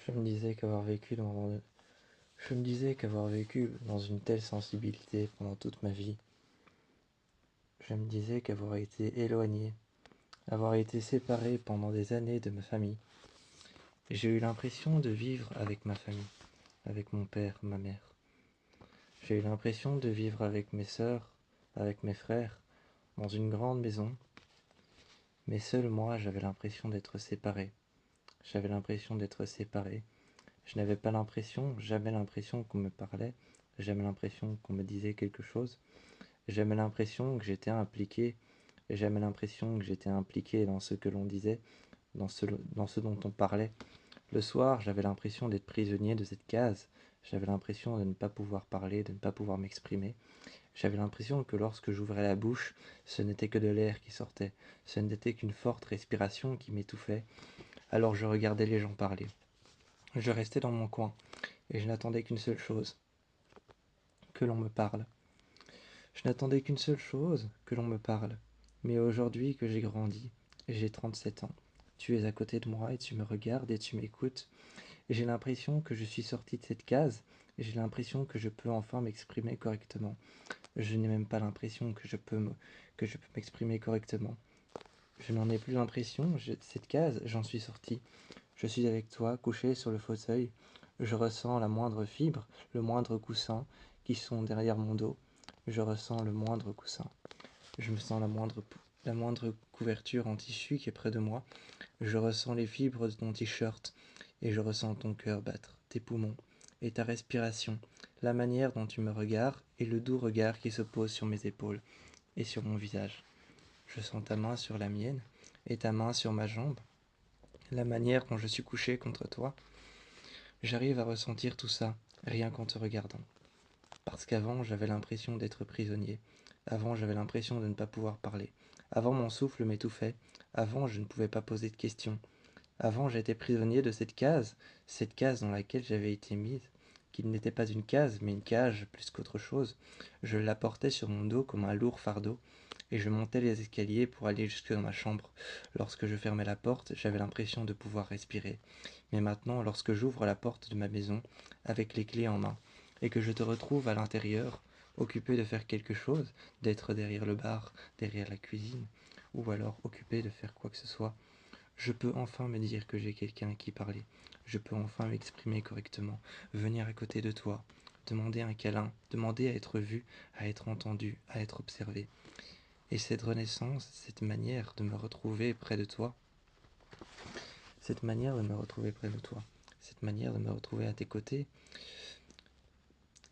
Je me disais qu'avoir vécu dans une telle sensibilité pendant toute ma vie, je me disais qu'avoir été éloigné, avoir été séparé pendant des années de ma famille, j'ai eu l'impression de vivre avec ma famille, avec mon père, ma mère. J'ai eu l'impression de vivre avec mes sœurs, avec mes frères, dans une grande maison, mais seul moi j'avais l'impression d'être séparé. J'avais l'impression d'être séparé. Je n'avais pas l'impression, jamais l'impression qu'on me parlait, jamais l'impression qu'on me disait quelque chose, jamais l'impression que j'étais impliqué, jamais l'impression que j'étais impliqué dans ce que l'on disait, dans ce dont on parlait. Le soir, j'avais l'impression d'être prisonnier de cette case, j'avais l'impression de ne pas pouvoir parler, de ne pas pouvoir m'exprimer. J'avais l'impression que lorsque j'ouvrais la bouche, ce n'était que de l'air qui sortait, ce n'était qu'une forte respiration qui m'étouffait. Alors je regardais les gens parler. Je restais dans mon coin, et je n'attendais qu'une seule chose, que l'on me parle. Je n'attendais qu'une seule chose, que l'on me parle. Mais aujourd'hui que j'ai grandi, j'ai 37 ans, tu es à côté de moi et tu me regardes et tu m'écoutes, et j'ai l'impression que je suis sorti de cette case, et j'ai l'impression que je peux enfin m'exprimer correctement. Je n'ai même pas l'impression que je peux m'exprimer correctement. Je n'en ai plus l'impression, cette case, j'en suis sorti. Je suis avec toi, couché sur le fauteuil. Je ressens la moindre fibre, le moindre coussin qui sont derrière mon dos. Je ressens le moindre coussin. Je me sens la moindre couverture en tissu qui est près de moi. Je ressens les fibres de ton t-shirt et je ressens ton cœur battre, tes poumons et ta respiration, la manière dont tu me regardes et le doux regard qui se pose sur mes épaules et sur mon visage. Je sens ta main sur la mienne et ta main sur ma jambe, la manière dont je suis couché contre toi. J'arrive à ressentir tout ça, rien qu'en te regardant. Parce qu'avant, j'avais l'impression d'être prisonnier. Avant, j'avais l'impression de ne pas pouvoir parler. Avant, mon souffle m'étouffait. Avant, je ne pouvais pas poser de questions. Avant, j'étais prisonnier de cette case dans laquelle j'avais été mise, qui n'était pas une case, mais une cage plus qu'autre chose. Je la portais sur mon dos comme un lourd fardeau, et je montais les escaliers pour aller jusque dans ma chambre. Lorsque je fermais la porte, j'avais l'impression de pouvoir respirer. Mais maintenant, lorsque j'ouvre la porte de ma maison, avec les clés en main, et que je te retrouve à l'intérieur, occupé de faire quelque chose, d'être derrière le bar, derrière la cuisine, ou alors occupé de faire quoi que ce soit, je peux enfin me dire que j'ai quelqu'un à qui parler. Je peux enfin m'exprimer correctement, venir à côté de toi, demander un câlin, demander à être vu, à être entendu, à être observé. Et cette renaissance, cette manière de me retrouver près de toi, cette manière de me retrouver près de toi, cette manière de me retrouver à tes côtés,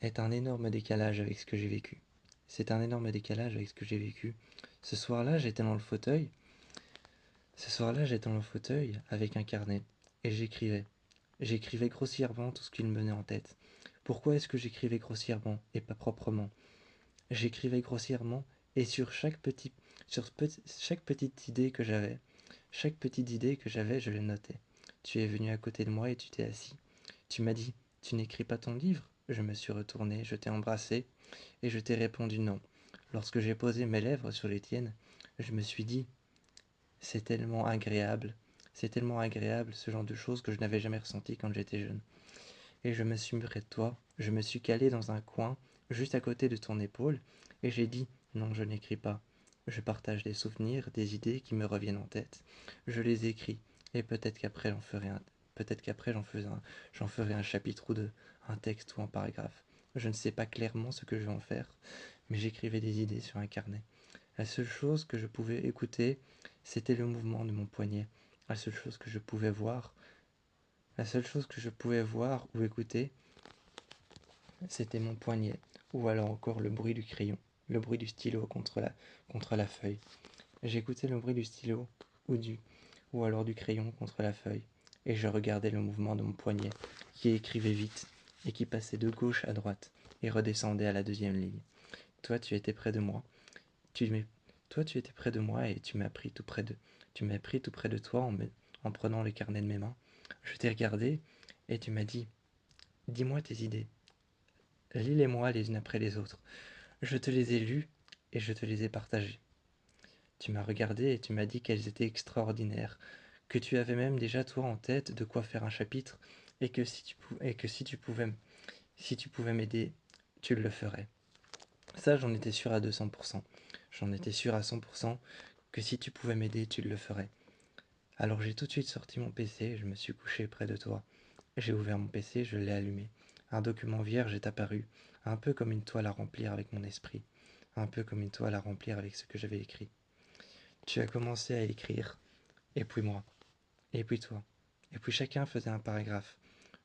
est un énorme décalage avec ce que j'ai vécu. C'est un énorme décalage avec ce que j'ai vécu. Ce soir-là, j'étais dans le fauteuil. Ce soir-là, j'étais dans le fauteuil avec un carnet et j'écrivais. J'écrivais grossièrement tout ce qu'il me venait en tête. Pourquoi est-ce que j'écrivais grossièrement et pas proprement? J'écrivais grossièrement et chaque petite idée que j'avais, je le notais. Tu es venu à côté de moi et tu t'es assis. Tu m'as dit, tu n'écris pas ton livre? Je me suis retourné, je t'ai embrassé et je t'ai répondu non. Lorsque j'ai posé mes lèvres sur les tiennes, je me suis dit, c'est tellement agréable. C'est tellement agréable ce genre de choses que je n'avais jamais ressenti quand j'étais jeune. Et je me suis mis près de toi, je me suis calé dans un coin, juste à côté de ton épaule, et j'ai dit non, je n'écris pas. Je partage des souvenirs, des idées qui me reviennent en tête. Je les écris, et peut-être qu'après j'en ferai un chapitre ou deux, un texte ou un paragraphe. Je ne sais pas clairement ce que je vais en faire, mais j'écrivais des idées sur un carnet. La seule chose que je pouvais écouter, c'était le mouvement de mon poignet. La seule chose que je pouvais voir, la seule chose que je pouvais voir ou écouter, c'était mon poignet, ou alors encore le bruit du crayon, le bruit du stylo contre la feuille. J'écoutais le bruit du stylo ou alors du crayon contre la feuille, et je regardais le mouvement de mon poignet, qui écrivait vite, et qui passait de gauche à droite, et redescendait à la deuxième ligne. Toi, tu étais près de moi, tu m'es- toi, tu étais près de moi, et tu m'as pris tout près de toi en prenant le carnet de mes mains. Je t'ai regardé, et tu m'as dit, dis-moi tes idées. Lis-les-moi les unes après les autres. Je te les ai lues et je te les ai partagées. Tu m'as regardé et tu m'as dit qu'elles étaient extraordinaires, que tu avais même déjà toi en tête de quoi faire un chapitre, et que si tu pouvais m'aider, tu le ferais. Ça, j'en étais sûr à 200%. J'en étais sûr à 100% que si tu pouvais m'aider, tu le ferais. Alors j'ai tout de suite sorti mon PC, je me suis couché près de toi. J'ai ouvert mon PC, je l'ai allumé. Un document vierge est apparu, un peu comme une toile à remplir avec mon esprit, un peu comme une toile à remplir avec ce que j'avais écrit. Tu as commencé à écrire, et puis moi, et puis toi, et puis chacun faisait un paragraphe,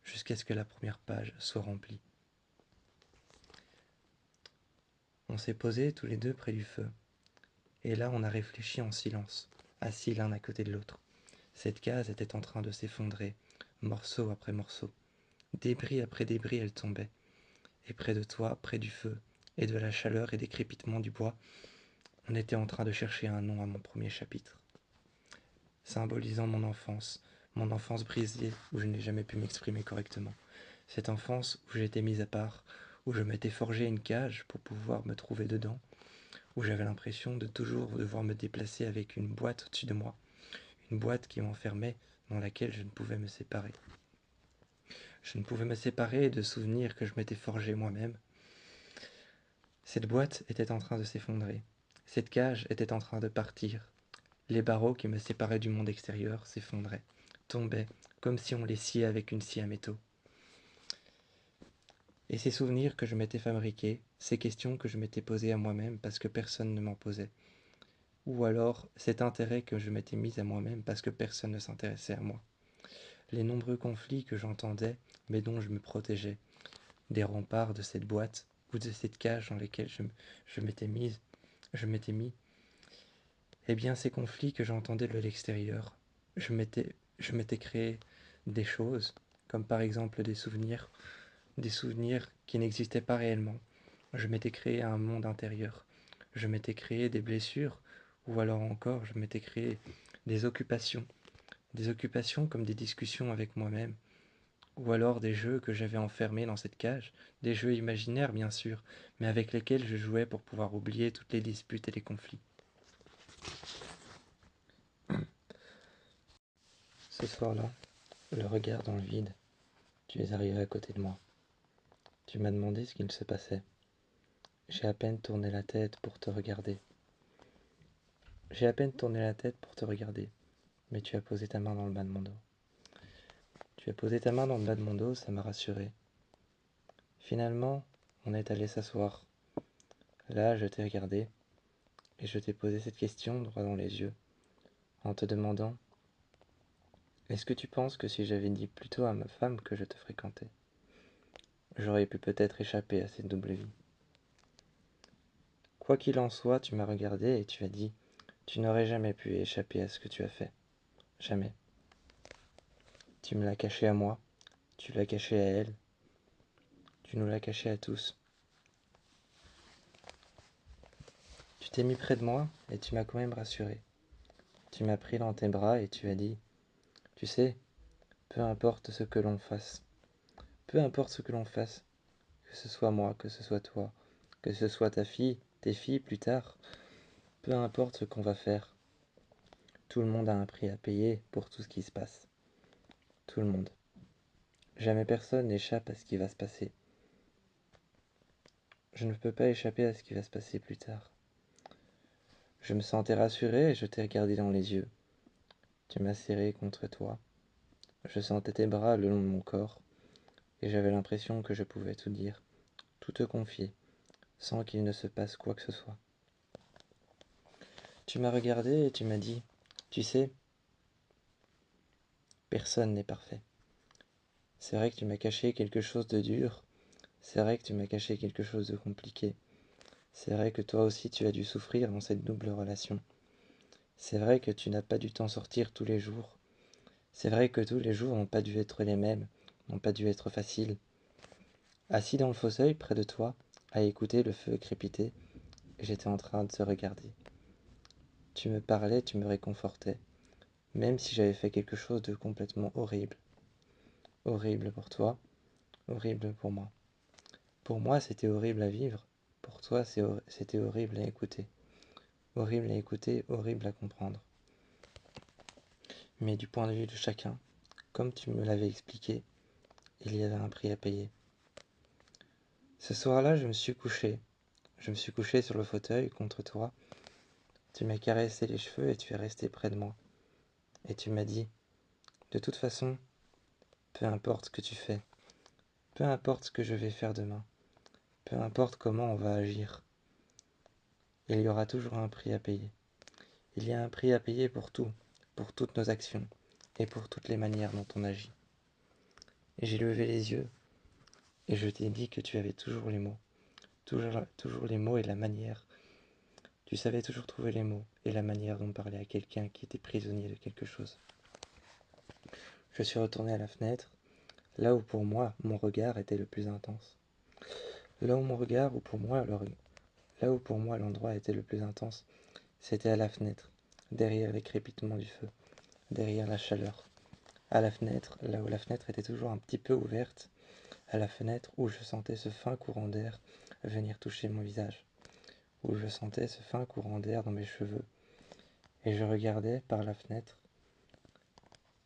jusqu'à ce que la première page soit remplie. On s'est posés tous les deux près du feu, et là on a réfléchi en silence, assis l'un à côté de l'autre. Cette case était en train de s'effondrer, morceau après morceau. Débris après débris elle tombait. Et près de toi, près du feu, et de la chaleur et des crépitements du bois, on était en train de chercher un nom à mon premier chapitre, symbolisant mon enfance brisée où je n'ai jamais pu m'exprimer correctement. Cette enfance où j'étais mise à part, où je m'étais forgé une cage pour pouvoir me trouver dedans, où j'avais l'impression de toujours devoir me déplacer avec une boîte au-dessus de moi, une boîte qui m'enfermait, dans laquelle je ne pouvais me séparer. Je ne pouvais me séparer de souvenirs que je m'étais forgé moi-même. Cette boîte était en train de s'effondrer. Cette cage était en train de partir. Les barreaux qui me séparaient du monde extérieur s'effondraient, tombaient, comme si on les sciait avec une scie à métaux. Et ces souvenirs que je m'étais fabriqués, ces questions que je m'étais posées à moi-même parce que personne ne m'en posait. Ou alors cet intérêt que je m'étais mis à moi-même parce que personne ne s'intéressait à moi. Les nombreux conflits que j'entendais, mais dont je me protégeais, des remparts de cette boîte ou de cette cage dans lesquelles je m'étais mis, eh bien ces conflits que j'entendais de l'extérieur, je m'étais créé des choses, comme par exemple des souvenirs qui n'existaient pas réellement. Je m'étais créé un monde intérieur. Je m'étais créé des blessures, ou alors encore je m'étais créé des occupations. Des occupations comme des discussions avec moi-même, ou alors des jeux que j'avais enfermés dans cette cage, des jeux imaginaires bien sûr, mais avec lesquels je jouais pour pouvoir oublier toutes les disputes et les conflits. Ce soir-là, le regard dans le vide, tu es arrivé à côté de moi. Tu m'as demandé ce qu'il se passait. J'ai à peine tourné la tête pour te regarder. J'ai à peine tourné la tête pour te regarder, mais tu as posé ta main dans le bas de mon dos. Tu as posé ta main dans le bas de mon dos, ça m'a rassuré. Finalement, on est allé s'asseoir. Là, je t'ai regardé, et je t'ai posé cette question droit dans les yeux, en te demandant: est-ce que tu penses que si j'avais dit plutôt à ma femme que je te fréquentais, j'aurais pu peut-être échapper à cette double vie? Quoi qu'il en soit, tu m'as regardé et tu as dit: tu n'aurais jamais pu échapper à ce que tu as fait. Jamais. Tu me l'as caché à moi, tu l'as caché à elle, tu nous l'as caché à tous. Tu t'es mis près de moi et tu m'as quand même rassuré. Tu m'as pris dans tes bras et tu as dit: tu sais, peu importe ce que l'on fasse, peu importe ce que l'on fasse, que ce soit moi, que ce soit toi, que ce soit ta fille, tes filles plus tard, peu importe ce qu'on va faire, tout le monde a un prix à payer pour tout ce qui se passe. Tout le monde. Jamais personne n'échappe à ce qui va se passer. Je ne peux pas échapper à ce qui va se passer plus tard. Je me sentais rassuré et je t'ai regardé dans les yeux. Tu m'as serré contre toi. Je sentais tes bras le long de mon corps et j'avais l'impression que je pouvais tout dire, tout te confier, sans qu'il ne se passe quoi que ce soit. Tu m'as regardé et tu m'as dit: tu sais, personne n'est parfait. C'est vrai que tu m'as caché quelque chose de dur, c'est vrai que tu m'as caché quelque chose de compliqué, c'est vrai que toi aussi tu as dû souffrir dans cette double relation. C'est vrai que tu n'as pas dû t'en sortir tous les jours. C'est vrai que tous les jours n'ont pas dû être les mêmes, n'ont pas dû être faciles. Assis dans le fauteuil près de toi, à écouter le feu crépiter, j'étais en train de te regarder. Tu me parlais, tu me réconfortais, même si j'avais fait quelque chose de complètement horrible. Horrible pour toi, horrible pour moi. Pour moi, c'était horrible à vivre. Pour toi, c'était horrible à écouter. Horrible à écouter, horrible à comprendre. Mais du point de vue de chacun, comme tu me l'avais expliqué, il y avait un prix à payer. Ce soir-là, je me suis couché. Je me suis couché sur le fauteuil contre toi. Tu m'as caressé les cheveux et tu es resté près de moi. Et tu m'as dit, de toute façon, peu importe ce que tu fais, peu importe ce que je vais faire demain, peu importe comment on va agir, il y aura toujours un prix à payer. Il y a un prix à payer pour tout, pour toutes nos actions et pour toutes les manières dont on agit. Et j'ai levé les yeux et je t'ai dit que tu avais toujours les mots, toujours les mots et la manière. Tu savais toujours trouver les mots et la manière dont parler à quelqu'un qui était prisonnier de quelque chose. Je suis retourné à la fenêtre, là où pour moi mon regard était le plus intense. Là où mon regard, là où pour moi l'endroit était le plus intense, c'était à la fenêtre, derrière les crépitements du feu, derrière la chaleur. À la fenêtre, là où la fenêtre était toujours un petit peu ouverte, à la fenêtre où je sentais ce fin courant d'air venir toucher mon visage, où je sentais ce fin courant d'air dans mes cheveux. Et je regardais par la fenêtre.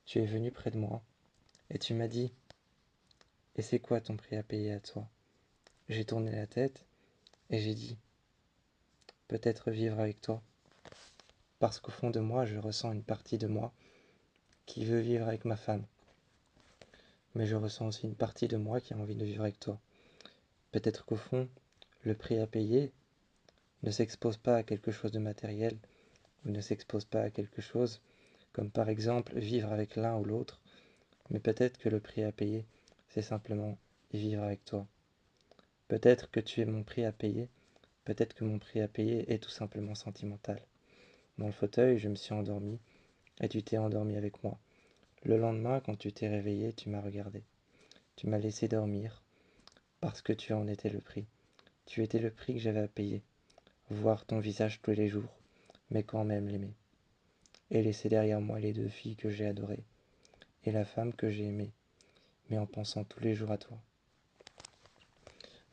Tu es venu près de moi et tu m'as dit, et c'est quoi ton prix à payer à toi? J'ai tourné la tête et j'ai dit, peut-être vivre avec toi. Parce qu'au fond de moi, je ressens une partie de moi qui veut vivre avec ma femme. Mais je ressens aussi une partie de moi qui a envie de vivre avec toi. Peut-être qu'au fond, le prix à payer ne s'expose pas à quelque chose de matériel, ou ne s'expose pas à quelque chose comme par exemple vivre avec l'un ou l'autre, mais peut-être que le prix à payer, c'est simplement vivre avec toi. Peut-être que tu es mon prix à payer, peut-être que mon prix à payer est tout simplement sentimental. Dans le fauteuil, je me suis endormi, et tu t'es endormi avec moi. Le lendemain, quand tu t'es réveillé, tu m'as regardé. Tu m'as laissé dormir, parce que tu en étais le prix. Tu étais le prix que j'avais à payer. Voir ton visage tous les jours, mais quand même l'aimer. Et laisser derrière moi les deux filles que j'ai adorées, et la femme que j'ai aimée, mais en pensant tous les jours à toi.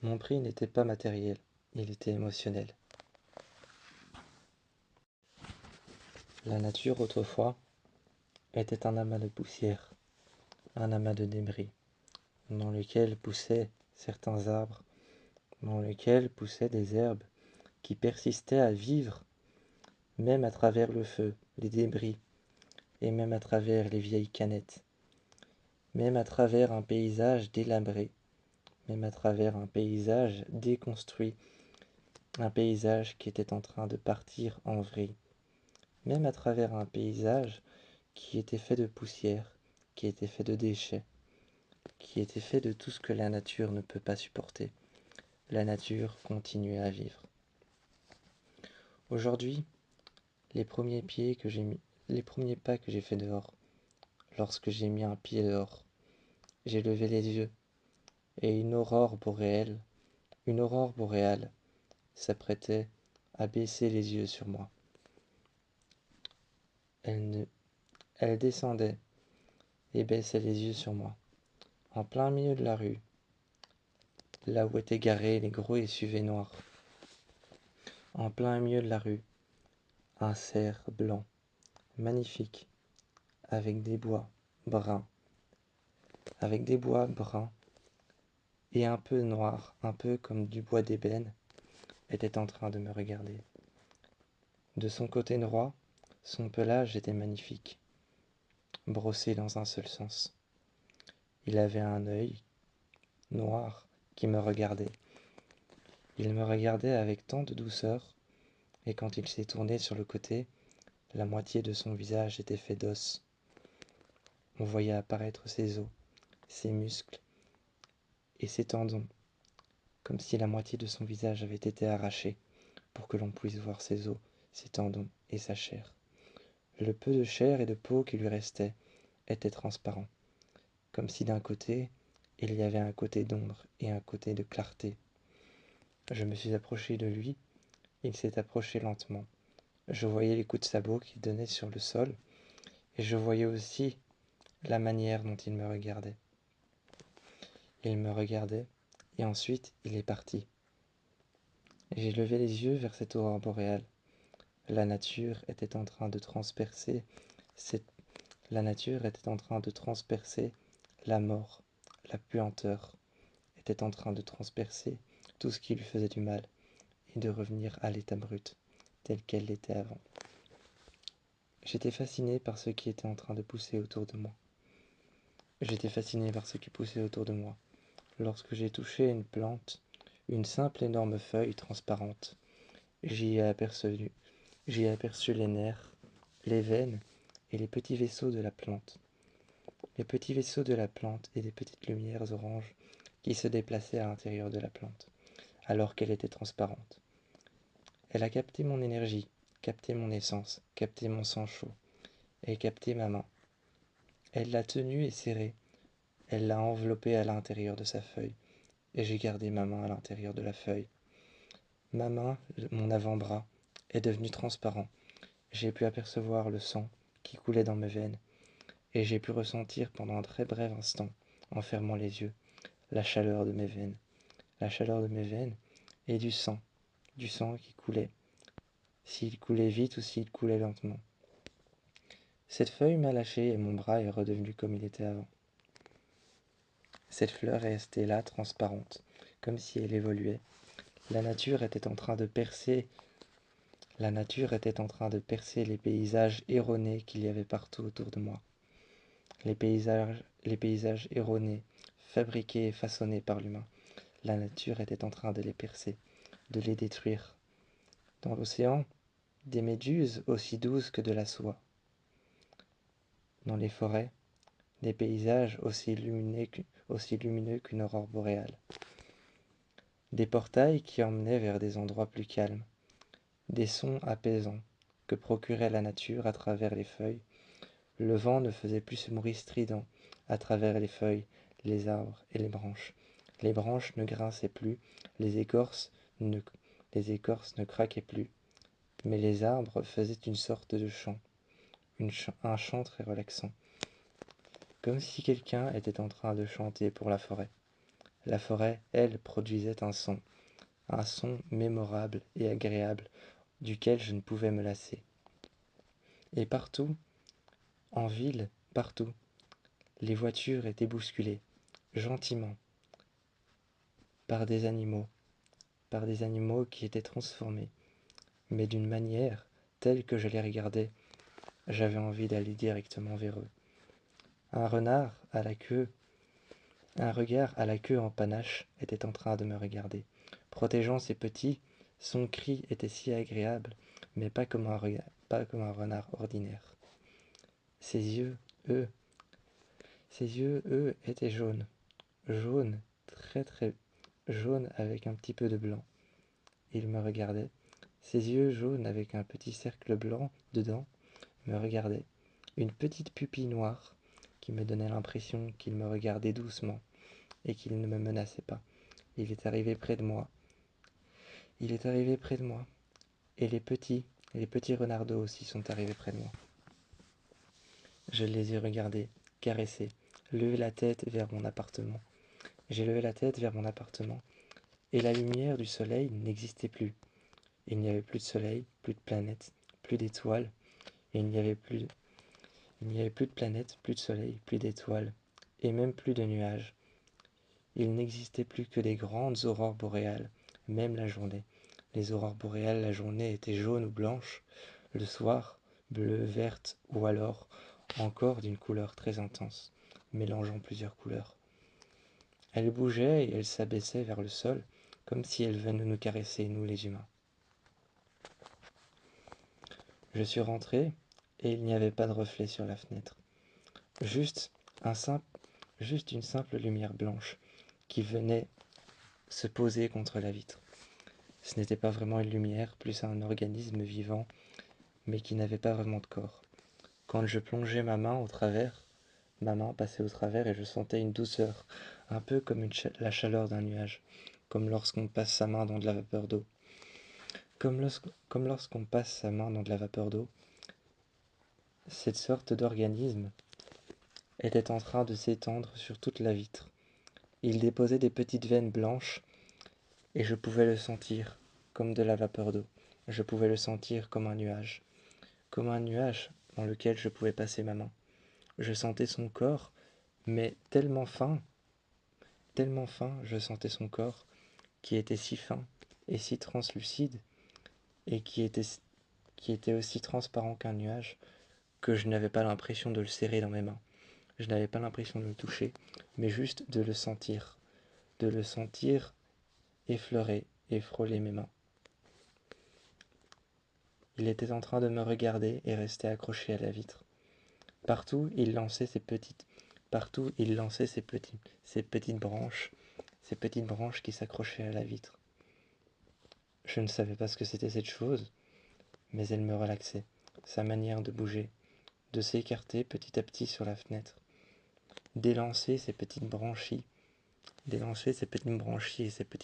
Mon prix n'était pas matériel, il était émotionnel. La nature autrefois était un amas de poussière, un amas de débris, dans lequel poussaient certains arbres, dans lequel poussaient des herbes qui persistaient à vivre, même à travers le feu, les débris, et même à travers les vieilles canettes, même à travers un paysage délabré, même à travers un paysage déconstruit, un paysage qui était en train de partir en vrille, même à travers un paysage qui était fait de poussière, qui était fait de déchets, qui était fait de tout ce que la nature ne peut pas supporter. La nature continuait à vivre. Aujourd'hui, les premiers pas que j'ai fait dehors, lorsque j'ai mis un pied dehors, j'ai levé les yeux et une aurore boréale s'apprêtait à baisser les yeux sur moi. Elle descendait et baissait les yeux sur moi, en plein milieu de la rue, là où étaient garés les gros SUV noirs. En plein milieu de la rue, un cerf blanc, magnifique, avec des bois bruns, et un peu noirs, un peu comme du bois d'ébène, était en train de me regarder. De son côté droit, son pelage était magnifique, brossé dans un seul sens. Il avait un œil noir qui me regardait. Il me regardait avec tant de douceur, et quand il s'est tourné sur le côté, la moitié de son visage était fait d'os. On voyait apparaître ses os, ses muscles et ses tendons, comme si la moitié de son visage avait été arrachée pour que l'on puisse voir ses os, ses tendons et sa chair. Le peu de chair et de peau qui lui restait était transparent, comme si d'un côté, il y avait un côté d'ombre et un côté de clarté. Je me suis approché de lui, il s'est approché lentement. Je voyais les coups de sabot qu'il donnait sur le sol, et je voyais aussi la manière dont il me regardait. Il me regardait, et ensuite il est parti. J'ai levé les yeux vers cette aurore boréale. La nature était en train de transpercer cette... La nature était en train de transpercer la mort, la puanteur, était en train de transpercer tout ce qui lui faisait du mal et de revenir à l'état brut, tel qu'elle l'était avant. J'étais fasciné par ce qui était en train de pousser autour de moi. J'étais fasciné par ce qui poussait autour de moi. Lorsque j'ai touché une plante, une simple énorme feuille transparente, j'y ai aperçu les nerfs, les veines et les petits vaisseaux de la plante. Les petits vaisseaux de la plante et des petites lumières oranges qui se déplaçaient à l'intérieur de la plante, alors qu'elle était transparente. Elle a capté mon énergie, capté mon essence, capté mon sang chaud, et capté ma main. Elle l'a tenue et serrée, elle l'a enveloppée à l'intérieur de sa feuille, et j'ai gardé ma main à l'intérieur de la feuille. Ma main, mon avant-bras, est devenu transparent. J'ai pu apercevoir le sang qui coulait dans mes veines, et j'ai pu ressentir pendant un très bref instant, en fermant les yeux, la chaleur de mes veines. La chaleur de mes veines et du sang qui coulait, s'il coulait vite ou s'il coulait lentement. Cette feuille m'a lâché et mon bras est redevenu comme il était avant. Cette fleur est restée là, transparente, comme si elle évoluait. La nature était en train de percer les paysages erronés qu'il y avait partout autour de moi. Les paysages erronés, fabriqués et façonnés par l'humain. La nature était en train de les percer, de les détruire. Dans l'océan, des méduses aussi douces que de la soie. Dans les forêts, des paysages aussi lumineux qu'une aurore boréale. Des portails qui emmenaient vers des endroits plus calmes. Des sons apaisants que procurait la nature à travers les feuilles. Le vent ne faisait plus ce bruit strident à travers les feuilles, les arbres et les branches. Les branches ne grinçaient plus, les écorces ne craquaient plus. Mais les arbres faisaient une sorte de chant, un chant très relaxant. Comme si quelqu'un était en train de chanter pour la forêt. La forêt, elle, produisait un son mémorable et agréable, duquel je ne pouvais me lasser. Et partout, en ville, partout, les voitures étaient bousculées, gentiment, par des animaux qui étaient transformés, mais d'une manière telle que je les regardais, j'avais envie d'aller directement vers eux. Un regard à la queue en panache était en train de me regarder. Protégeant ses petits, son cri était si agréable, mais pas comme un renard ordinaire. Ses eux, eux, étaient jaunes. Jaunes, très très jaunes avec un petit peu de blanc. Il me regardait. Ses yeux jaunes avec un petit cercle blanc dedans me regardaient. Une petite pupille noire qui me donnait l'impression qu'il me regardait doucement et qu'il ne me menaçait pas. Il est arrivé près de moi. Et les petits renardeaux aussi sont arrivés près de moi. Je les ai regardés, caressés, levé la tête vers mon appartement. J'ai levé la tête vers mon appartement, et la lumière du soleil n'existait plus. Il n'y avait plus de soleil, plus de planètes, plus d'étoiles, et il n'y avait plus de planètes, plus de soleil, plus d'étoiles, et même plus de nuages. Il n'existait plus que des grandes aurores boréales, même la journée. Les aurores boréales, la journée, étaient jaunes ou blanches, le soir, bleues, vertes, ou alors encore d'une couleur très intense, mélangeant plusieurs couleurs. Elles bougeaient et elles s'abaissaient vers le sol, comme si elles venaient nous caresser, nous les humains. Je suis rentré, et il n'y avait pas de reflet sur la fenêtre. Juste une simple lumière blanche qui venait se poser contre la vitre. Ce n'était pas vraiment une lumière, plus un organisme vivant, mais qui n'avait pas vraiment de corps. Quand je plongeais ma main passait au travers et je sentais une douceur, un peu comme la chaleur d'un nuage, comme lorsqu'on passe sa main dans de la vapeur d'eau. Comme lorsqu'on passe sa main dans de la vapeur d'eau, cette sorte d'organisme était en train de s'étendre sur toute la vitre. Il déposait des petites veines blanches et je pouvais le sentir comme de la vapeur d'eau. Je pouvais le sentir comme un nuage dans lequel je pouvais passer ma main. Je sentais son corps, mais tellement fin tellement fin, je sentais son corps, qui était si fin et si translucide, et qui était aussi transparent qu'un nuage, que je n'avais pas l'impression de le serrer dans mes mains. Je n'avais pas l'impression de le toucher, mais juste de le sentir effleurer et frôler mes mains. Il était en train de me regarder et restait accroché à la vitre. Partout, il lançait ses petites ces petites branches qui s'accrochaient à la vitre. Je ne savais pas ce que c'était cette chose, mais elle me relaxait, sa manière de bouger, de s'écarter petit à petit sur la fenêtre, d'élancer et ses petites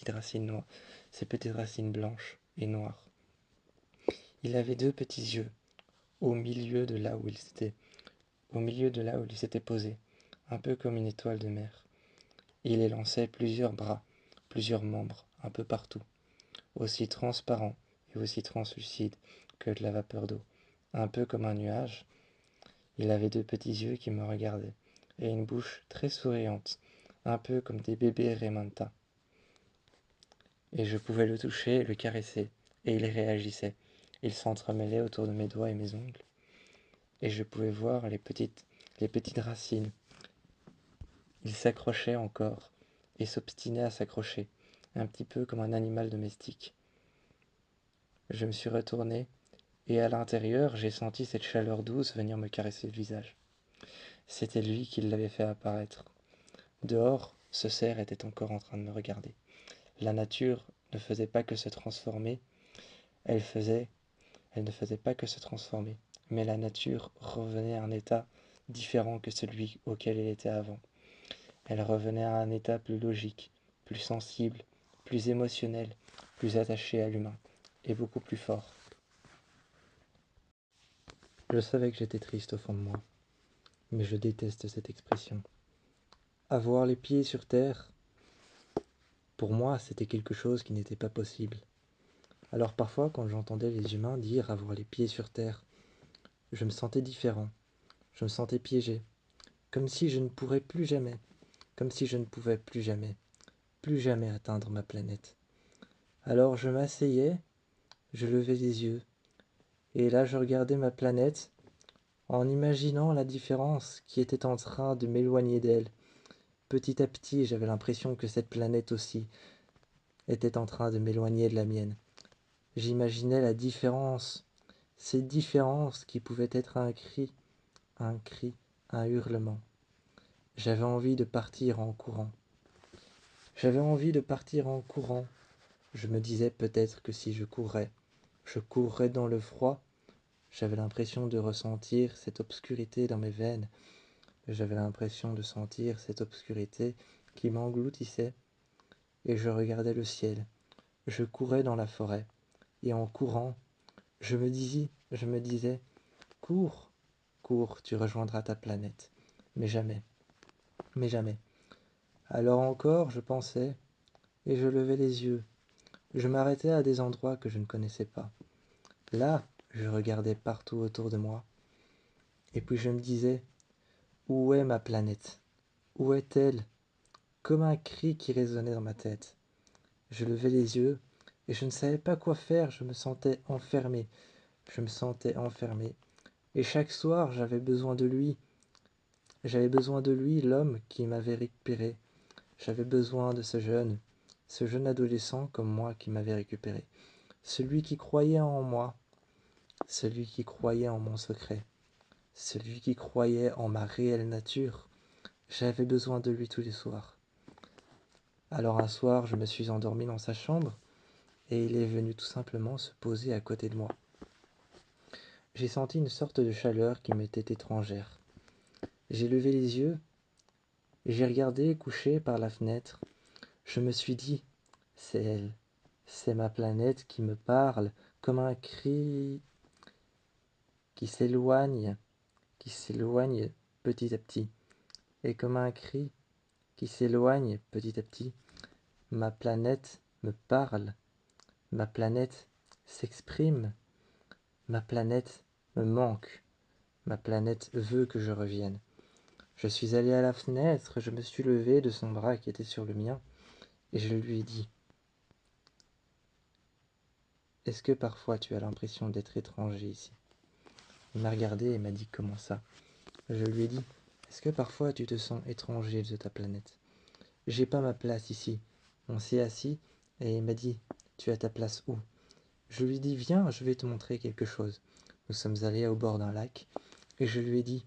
racines noires, ses petites racines blanches et noires. Il avait deux petits yeux au milieu de là où il s'était posé, un peu comme une étoile de mer. Il élançait plusieurs bras, plusieurs membres, un peu partout, aussi transparents et aussi translucides que de la vapeur d'eau, un peu comme un nuage. Il avait deux petits yeux qui me regardaient, et une bouche très souriante, un peu comme des bébés Raymanta. Et je pouvais le toucher et le caresser, et il réagissait. Il s'entremêlait autour de mes doigts et mes ongles, et je pouvais voir les petites racines. Il s'accrochait encore, et s'obstinait à s'accrocher, un petit peu comme un animal domestique. Je me suis retourné, et à l'intérieur, j'ai senti cette chaleur douce venir me caresser le visage. C'était lui qui l'avait fait apparaître. Dehors, ce cerf était encore en train de me regarder. La nature ne faisait pas que se transformer, elle ne faisait pas que se transformer, mais la nature revenait à un état différent que celui auquel elle était avant. Elle revenait à un état plus logique, plus sensible, plus émotionnel, plus attaché à l'humain, et beaucoup plus fort. Je savais que j'étais triste au fond de moi, mais je déteste cette expression. Avoir les pieds sur terre, pour moi, c'était quelque chose qui n'était pas possible. Alors parfois, quand j'entendais les humains dire avoir les pieds sur terre, je me sentais différent, je me sentais piégé, comme si je ne pourrais plus jamais, comme si je ne pouvais plus jamais atteindre ma planète. Alors je m'asseyais, je levais les yeux, et là je regardais ma planète en imaginant la différence qui était en train de m'éloigner d'elle. Petit à petit, j'avais l'impression que cette planète aussi était en train de m'éloigner de la mienne. J'imaginais la différence, ces différences qui pouvaient être un cri, un hurlement. J'avais envie de partir en courant. J'avais envie de partir en courant. Je me disais peut-être que si je courrais dans le froid. J'avais l'impression de ressentir cette obscurité dans mes veines. J'avais l'impression de sentir cette obscurité qui m'engloutissait. Et je regardais le ciel. Je courais dans la forêt. Et en courant, je me disais, cours, cours, tu rejoindras ta planète. Mais jamais, mais jamais. Alors encore, je pensais, et je levais les yeux. Je m'arrêtais à des endroits que je ne connaissais pas. Là, je regardais partout autour de moi. Et puis je me disais, où est ma planète? Où est-elle? Comme un cri qui résonnait dans ma tête. Je levais les yeux, et je ne savais pas quoi faire, je me sentais enfermé. Et chaque soir, j'avais besoin de lui. J'avais besoin de lui, l'homme qui m'avait récupéré. J'avais besoin de ce jeune adolescent comme moi qui m'avait récupéré. Celui qui croyait en moi, celui qui croyait en mon secret, celui qui croyait en ma réelle nature. J'avais besoin de lui tous les soirs. Alors un soir, je me suis endormi dans sa chambre, et il est venu tout simplement se poser à côté de moi. J'ai senti une sorte de chaleur qui m'était étrangère. J'ai levé les yeux, et j'ai regardé couché par la fenêtre. Je me suis dit, c'est elle, c'est ma planète qui me parle comme un cri qui s'éloigne petit à petit. Et comme un cri qui s'éloigne petit à petit, ma planète me parle, ma planète s'exprime, ma planète me manque, ma planète veut que je revienne. Je suis allé à la fenêtre, je me suis levé de son bras qui était sur le mien, et je lui ai dit « Est-ce que parfois tu as l'impression d'être étranger ici ?» Il m'a regardé et m'a dit « Comment ça ?» Je lui ai dit « Est-ce que parfois tu te sens étranger de ta planète ? J'ai pas ma place ici. » On s'est assis et il m'a dit « Tu as ta place où ?» Je lui ai dit « Viens, je vais te montrer quelque chose. » Nous sommes allés au bord d'un lac et je lui ai dit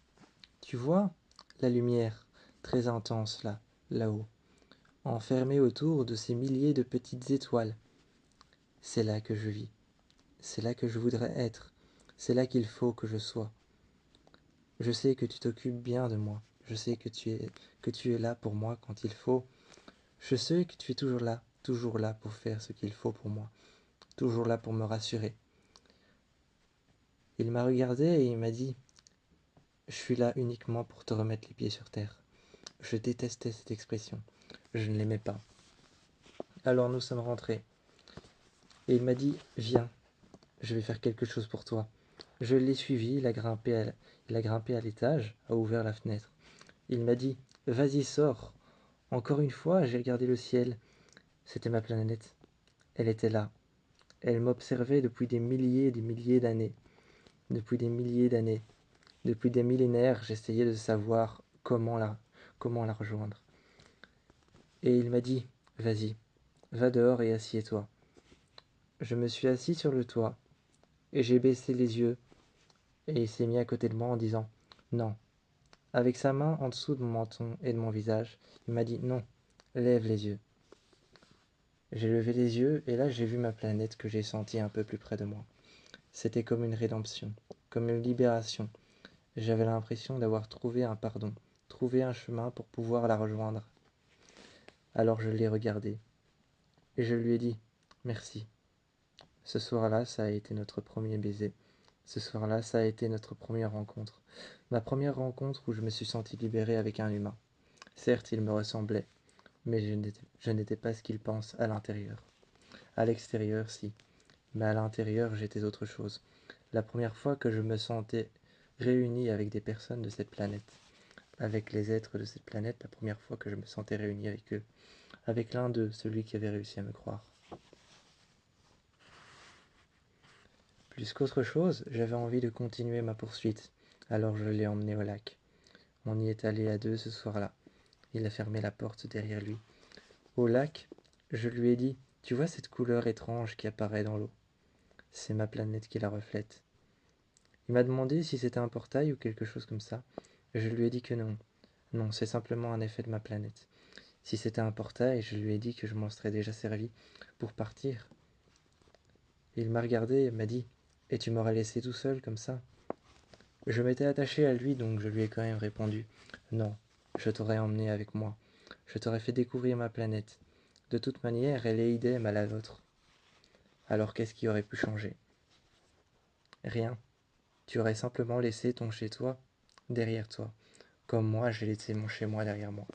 « Tu vois la lumière très intense là, là-haut, enfermée autour de ces milliers de petites étoiles. C'est là que je vis. C'est là que je voudrais être. C'est là qu'il faut que je sois. Je sais que tu t'occupes bien de moi. Je sais que tu es là pour moi quand il faut. Je sais que tu es toujours là pour faire ce qu'il faut pour moi, toujours là pour me rassurer. » Il m'a regardé et il m'a dit « Je suis là uniquement pour te remettre les pieds sur terre. » Je détestais cette expression. Je ne l'aimais pas. Alors nous sommes rentrés. Et il m'a dit « Viens, je vais faire quelque chose pour toi. » Je l'ai suivi, il a grimpé à l'étage, a ouvert la fenêtre. Il m'a dit « Vas-y, sors. » Encore une fois, j'ai regardé le ciel. C'était ma planète. Elle était là. Elle m'observait depuis des milliers d'années. Depuis des milliers d'années. Depuis des millénaires, j'essayais de savoir comment la rejoindre. Et il m'a dit « Vas-y, va dehors et assieds-toi. » Je me suis assis sur le toit et j'ai baissé les yeux et il s'est mis à côté de moi en disant « Non ». Avec sa main en dessous de mon menton et de mon visage, il m'a dit « Non, lève les yeux ». J'ai levé les yeux et là j'ai vu ma planète que j'ai sentie un peu plus près de moi. C'était comme une rédemption, comme une libération. J'avais l'impression d'avoir trouvé un pardon, trouvé un chemin pour pouvoir la rejoindre. Alors je l'ai regardée et je lui ai dit « Merci ». Ce soir-là, ça a été notre premier baiser. Ce soir-là, ça a été notre première rencontre. Ma première rencontre où je me suis senti libéré avec un humain. Certes, il me ressemblait, mais je n'étais pas ce qu'il pense à l'intérieur. À l'extérieur, si, mais à l'intérieur, j'étais autre chose. La première fois que je me sentais réuni avec des personnes de cette planète, avec les êtres de cette planète, la première fois que je me sentais réuni avec eux, avec l'un d'eux, celui qui avait réussi à me croire. Plus qu'autre chose, j'avais envie de continuer ma poursuite, alors je l'ai emmené au lac. On y est allé à deux ce soir-là. Il a fermé la porte derrière lui. Au lac, je lui ai dit « Tu vois cette couleur étrange qui apparaît dans l'eau ? C'est ma planète qui la reflète. » Il m'a demandé si c'était un portail ou quelque chose comme ça. Je lui ai dit que non. Non, c'est simplement un effet de ma planète. Si c'était un portail, je lui ai dit que je m'en serais déjà servi pour partir. Il m'a regardé et m'a dit « Et tu m'aurais laissé tout seul comme ça ?» Je m'étais attaché à lui, donc je lui ai quand même répondu « Non, je t'aurais emmené avec moi. Je t'aurais fait découvrir ma planète. De toute manière, elle est idem à la vôtre. Alors qu'est-ce qui aurait pu changer ? Rien. Tu aurais simplement laissé ton chez-toi derrière toi, comme moi j'ai laissé mon chez-moi derrière moi. »